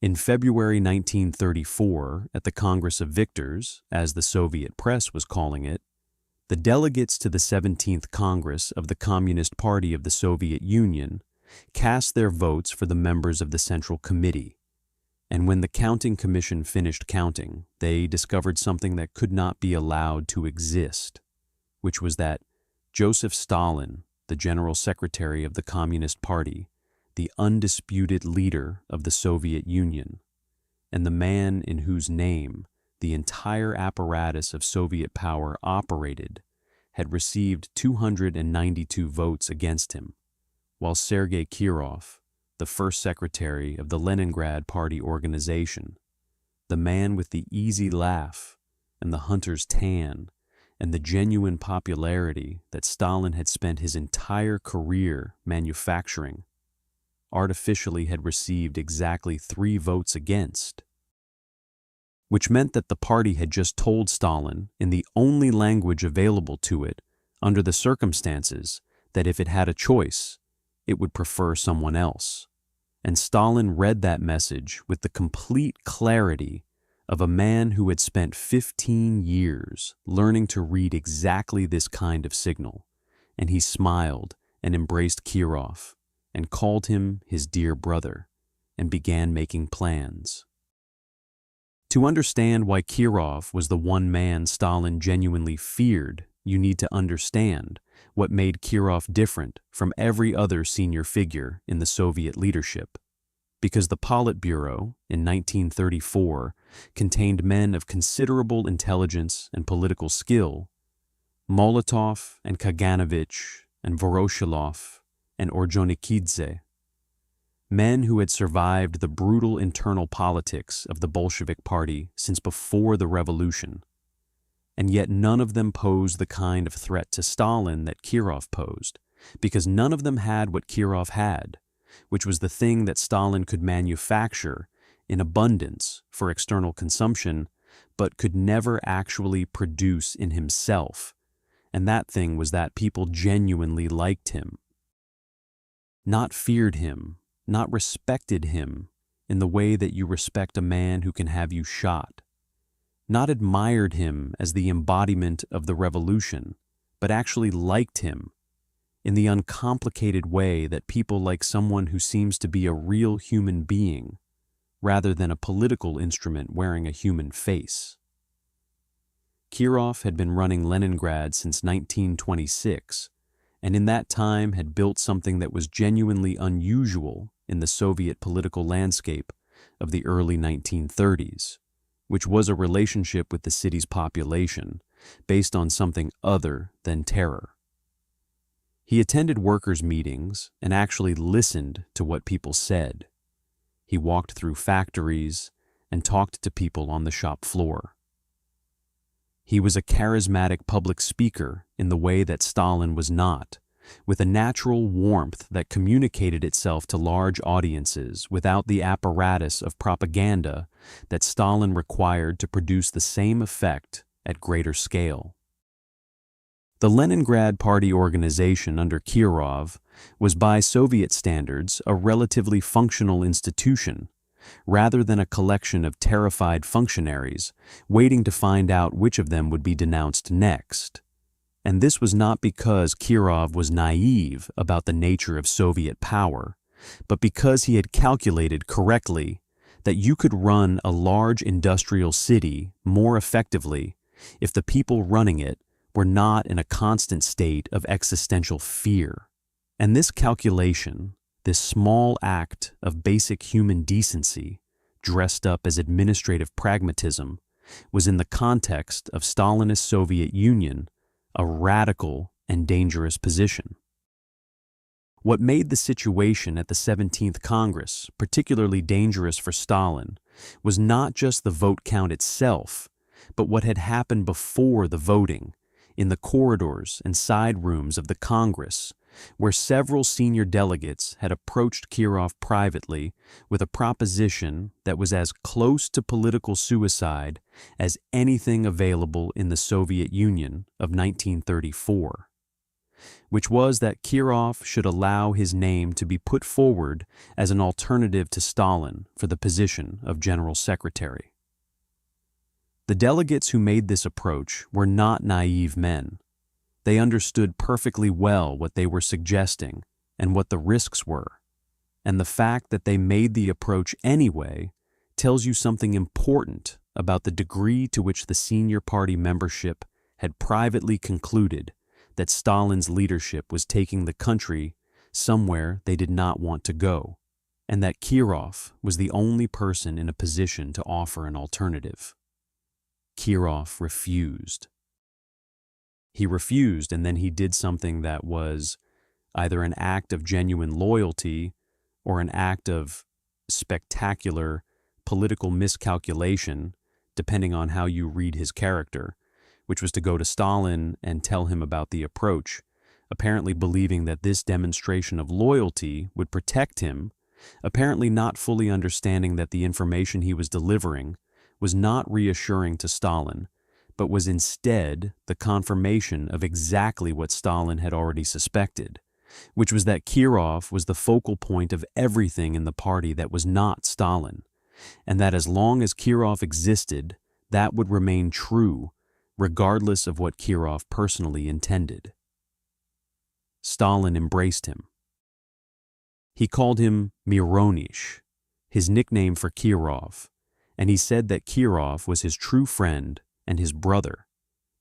In February 1934, at the Congress of Victors, as the Soviet press was calling it, the delegates to the 17th Congress of the Communist Party of the Soviet Union cast their votes for the members of the Central Committee. And when the counting commission finished counting, they discovered something that could not be allowed to exist, which was that Joseph Stalin, the General Secretary of the Communist Party, the undisputed leader of the Soviet Union, and the man in whose name the entire apparatus of Soviet power operated, had received 292 votes against him, while Sergei Kirov, the first secretary of the Leningrad Party organization, the man with the easy laugh and the hunter's tan and the genuine popularity that Stalin had spent his entire career manufacturing, artificially had received exactly 3 votes against, which meant that the party had just told Stalin, in the only language available to it under the circumstances, that if it had a choice, it would prefer someone else. And Stalin read that message with the complete clarity of a man who had spent 15 years learning to read exactly this kind of signal, and he smiled and embraced Kirov and called him his dear brother and began making plans. To understand why Kirov was the one man Stalin genuinely feared, you need to understand what made Kirov different from every other senior figure in the Soviet leadership. Because the Politburo in 1934 contained men of considerable intelligence and political skill, Molotov and Kaganovich and Voroshilov and Orjonikidze, men who had survived the brutal internal politics of the Bolshevik Party since before the revolution, and yet none of them posed the kind of threat to Stalin that Kirov posed, because none of them had what Kirov had, which was the thing that Stalin could manufacture in abundance for external consumption, but could never actually produce in himself, and that thing was that people genuinely liked him, not feared him, not respected him in the way that you respect a man who can have you shot, not admired him as the embodiment of the revolution, but actually liked him in the uncomplicated way that people like someone who seems to be a real human being rather than a political instrument wearing a human face. Kirov had been running Leningrad since 1926, and in that time had built something that was genuinely unusual in the Soviet political landscape of the early 1930s, which was a relationship with the city's population based on something other than terror. He attended workers' meetings and actually listened to what people said. He walked through factories and talked to people on the shop floor. He was a charismatic public speaker in the way that Stalin was not, with a natural warmth that communicated itself to large audiences without the apparatus of propaganda that Stalin required to produce the same effect at greater scale. The Leningrad Party organization under Kirov was by Soviet standards a relatively functional institution, rather than a collection of terrified functionaries waiting to find out which of them would be denounced next. And this was not because Kirov was naive about the nature of Soviet power, but because he had calculated correctly that you could run a large industrial city more effectively if the people running it were not in a constant state of existential fear. And this calculation, this small act of basic human decency, dressed up as administrative pragmatism, was in the context of Stalinist Soviet Union a radical and dangerous position. What made the situation at the 17th Congress particularly dangerous for Stalin was not just the vote count itself, but what had happened before the voting, in the corridors and side rooms of the Congress, where several senior delegates had approached Kirov privately with a proposition that was as close to political suicide as anything available in the Soviet Union of 1934. which was that Kirov should allow his name to be put forward as an alternative to Stalin for the position of General Secretary. The delegates who made this approach were not naive men. They understood perfectly well what they were suggesting and what the risks were, and the fact that they made the approach anyway tells you something important about the degree to which the senior party membership had privately concluded that Stalin's leadership was taking the country somewhere they did not want to go, and that Kirov was the only person in a position to offer an alternative. Kirov refused. He refused, and then he did something that was either an act of genuine loyalty or an act of spectacular political miscalculation, depending on how you read his character, which was to go to Stalin and tell him about the approach, apparently believing that this demonstration of loyalty would protect him, apparently not fully understanding that the information he was delivering was not reassuring to Stalin, but was instead the confirmation of exactly what Stalin had already suspected, which was that Kirov was the focal point of everything in the party that was not Stalin, and that as long as Kirov existed, that would remain true, regardless of what Kirov personally intended. Stalin embraced him. He called him Mironish, his nickname for Kirov, and he said that Kirov was his true friend and his brother,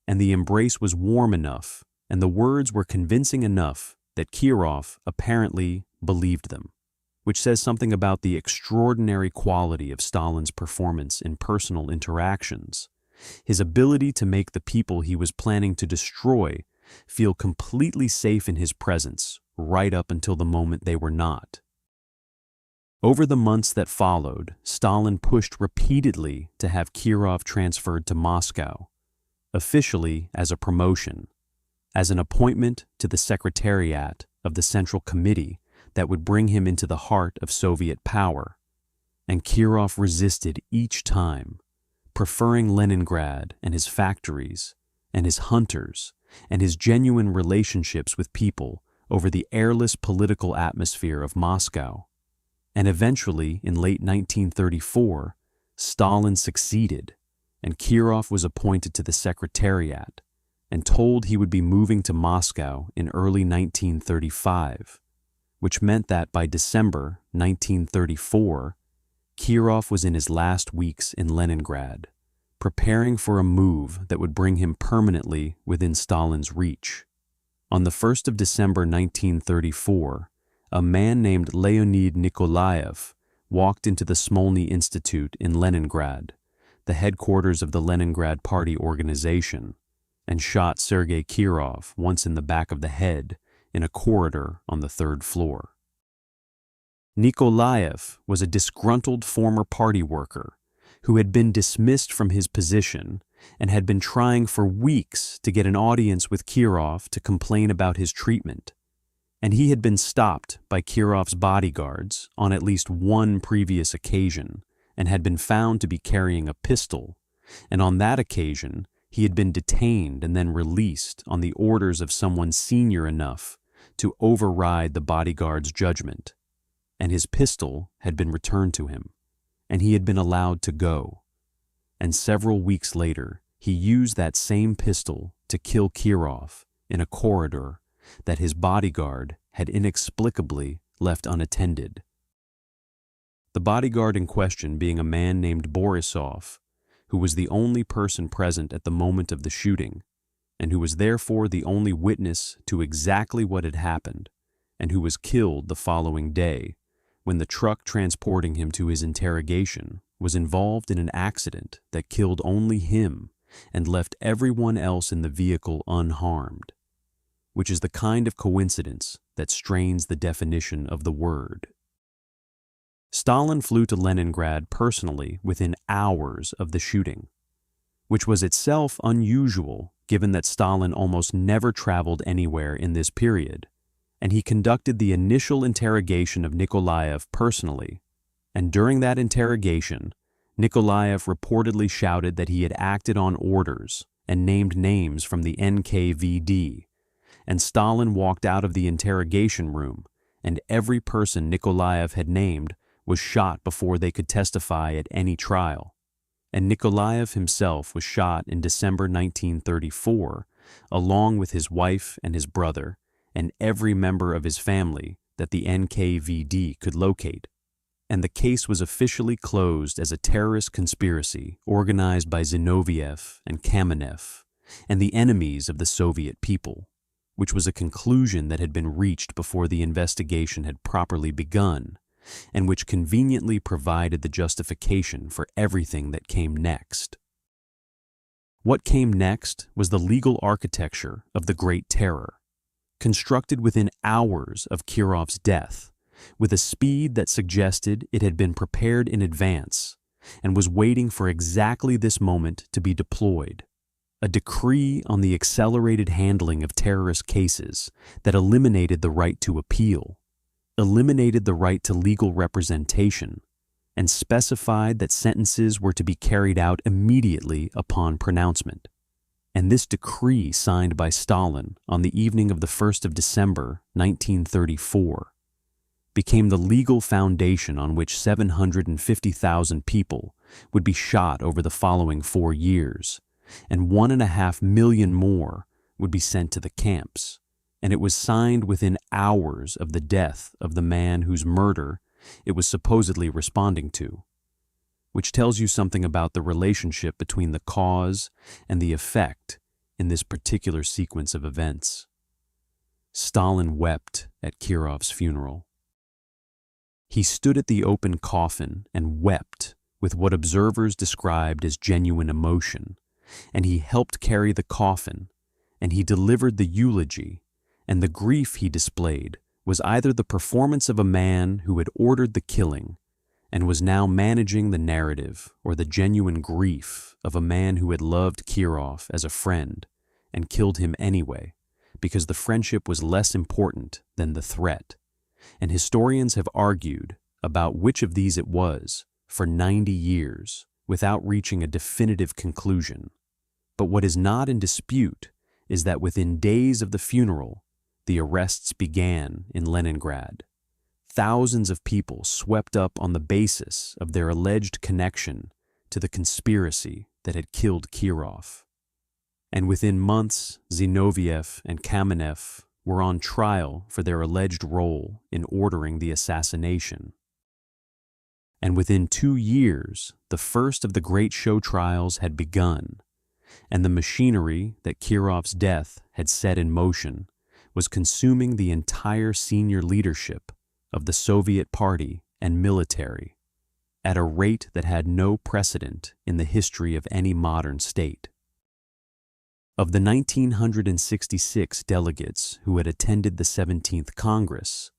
and the embrace was warm enough and the words were convincing enough that Kirov apparently believed them, which says something about the extraordinary quality of Stalin's performance in personal interactions, his ability to make the people he was planning to destroy feel completely safe in his presence right up until the moment they were not. Over the months that followed, Stalin pushed repeatedly to have Kirov transferred to Moscow, officially as a promotion, as an appointment to the Secretariat of the Central Committee that would bring him into the heart of Soviet power, and Kirov resisted each time, preferring Leningrad and his factories and his hunters and his genuine relationships with people over the airless political atmosphere of Moscow. And eventually, in late 1934, Stalin succeeded, and Kirov was appointed to the Secretariat and told he would be moving to Moscow in early 1935, which meant that by December 1934, Kirov was in his last weeks in Leningrad, preparing for a move that would bring him permanently within Stalin's reach. On the 1st of December 1934, a man named Leonid Nikolaev walked into the Smolny Institute in Leningrad, the headquarters of the Leningrad Party organization, and shot Sergei Kirov once in the back of the head in a corridor on the 3rd floor. Nikolaev was a disgruntled former party worker who had been dismissed from his position and had been trying for weeks to get an audience with Kirov to complain about his treatment, and he had been stopped by Kirov's bodyguards on at least one previous occasion and had been found to be carrying a pistol, and on that occasion he had been detained and then released on the orders of someone senior enough to override the bodyguard's judgment, and his pistol had been returned to him, and he had been allowed to go. And several weeks later, he used that same pistol to kill Kirov in a corridor that his bodyguard had inexplicably left unattended. The bodyguard in question being a man named Borisov, who was the only person present at the moment of the shooting, and who was therefore the only witness to exactly what had happened, and who was killed the following day, when the truck transporting him to his interrogation was involved in an accident that killed only him and left everyone else in the vehicle unharmed, which is the kind of coincidence that strains the definition of the word. Stalin flew to Leningrad personally within hours of the shooting, which was itself unusual given that Stalin almost never traveled anywhere in this period, and he conducted the initial interrogation of Nikolaev personally, and during that interrogation, Nikolaev reportedly shouted that he had acted on orders and named names from the NKVD, and Stalin walked out of the interrogation room, and every person Nikolaev had named was shot before they could testify at any trial. And Nikolaev himself was shot in December 1934, along with his wife and his brother, and every member of his family that the NKVD could locate. And the case was officially closed as a terrorist conspiracy organized by Zinoviev and Kamenev, and the enemies of the Soviet people, which was a conclusion that had been reached before the investigation had properly begun, and which conveniently provided the justification for everything that came next. What came next was the legal architecture of the Great Terror, constructed within hours of Kirov's death, with a speed that suggested it had been prepared in advance and was waiting for exactly this moment to be deployed. A decree on the accelerated handling of terrorist cases that eliminated the right to appeal, eliminated the right to legal representation, and specified that sentences were to be carried out immediately upon pronouncement. And this decree, signed by Stalin on the evening of the 1st of December 1934, became the legal foundation on which 750,000 people would be shot over the following 4 years, and 1.5 million more would be sent to the camps. And it was signed within hours of the death of the man whose murder it was supposedly responding to, which tells you something about the relationship between the cause and the effect in this particular sequence of events. Stalin wept at Kirov's funeral. He stood at the open coffin and wept with what observers described as genuine emotion, and he helped carry the coffin, and he delivered the eulogy, and the grief he displayed was either the performance of a man who had ordered the killing and was now managing the narrative, or the genuine grief of a man who had loved Kirov as a friend and killed him anyway, because the friendship was less important than the threat. And historians have argued about which of these it was for 90 years without reaching a definitive conclusion. But what is not in dispute is that within days of the funeral, the arrests began in Leningrad. Thousands of people swept up on the basis of their alleged connection to the conspiracy that had killed Kirov. And within months, Zinoviev and Kamenev were on trial for their alleged role in ordering the assassination. And within 2 years, the first of the great show trials had begun, and the machinery that Kirov's death had set in motion was consuming the entire senior leadership of the Soviet Party and military at a rate that had no precedent in the history of any modern state. Of the 1,966 delegates who had attended the 17th Congress,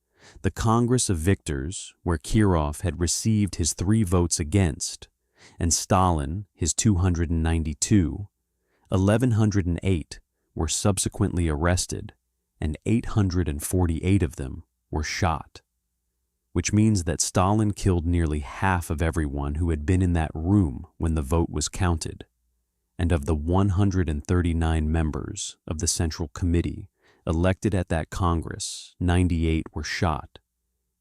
the Congress of Victors, where Kirov had received his 3 votes against, and Stalin his 292, 1,108 were subsequently arrested, and 848 of them were shot, which means that Stalin killed nearly half of everyone who had been in that room when the vote was counted. And of the 139 members of the Central Committee elected at that Congress, 98 were shot,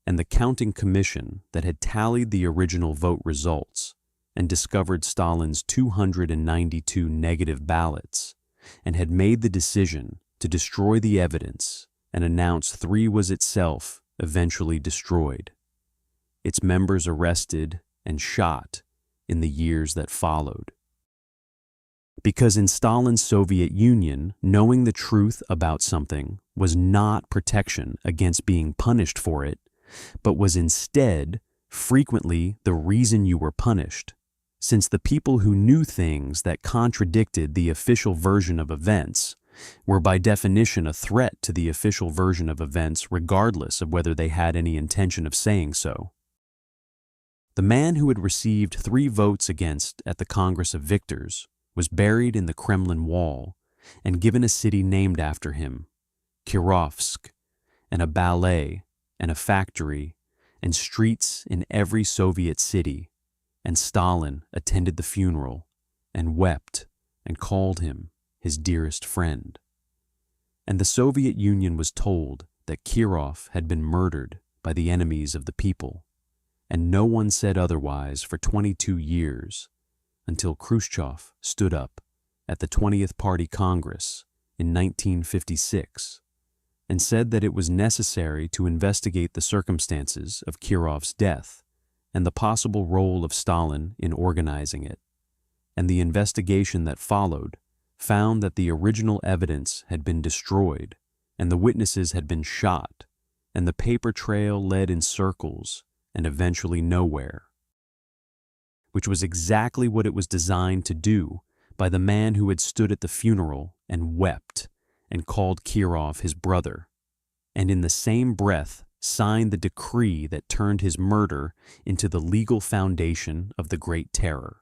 and the counting commission that had tallied the original vote results and discovered Stalin's 292 negative ballots and had made the decision to destroy the evidence and announce 3 was itself eventually destroyed. Its members arrested and shot in the years that followed. Because in Stalin's Soviet Union, knowing the truth about something was not protection against being punished for it, but was instead frequently the reason you were punished, since the people who knew things that contradicted the official version of events were by definition a threat to the official version of events regardless of whether they had any intention of saying so. The man who had received 3 votes against at the Congress of Victors was buried in the Kremlin wall and given a city named after him, Kirovsk, and a ballet and a factory and streets in every Soviet city, and Stalin attended the funeral and wept and called him his dearest friend. And the Soviet Union was told that Kirov had been murdered by the enemies of the people, and no one said otherwise for 22 years, until Khrushchev stood up at the 20th Party Congress in 1956 and said that it was necessary to investigate the circumstances of Kirov's death and the possible role of Stalin in organizing it. And the investigation that followed found that the original evidence had been destroyed and the witnesses had been shot, and the paper trail led in circles and eventually nowhere, which was exactly what it was designed to do by the man who had stood at the funeral and wept and called Kirov his brother, and in the same breath signed the decree that turned his murder into the legal foundation of the Great Terror.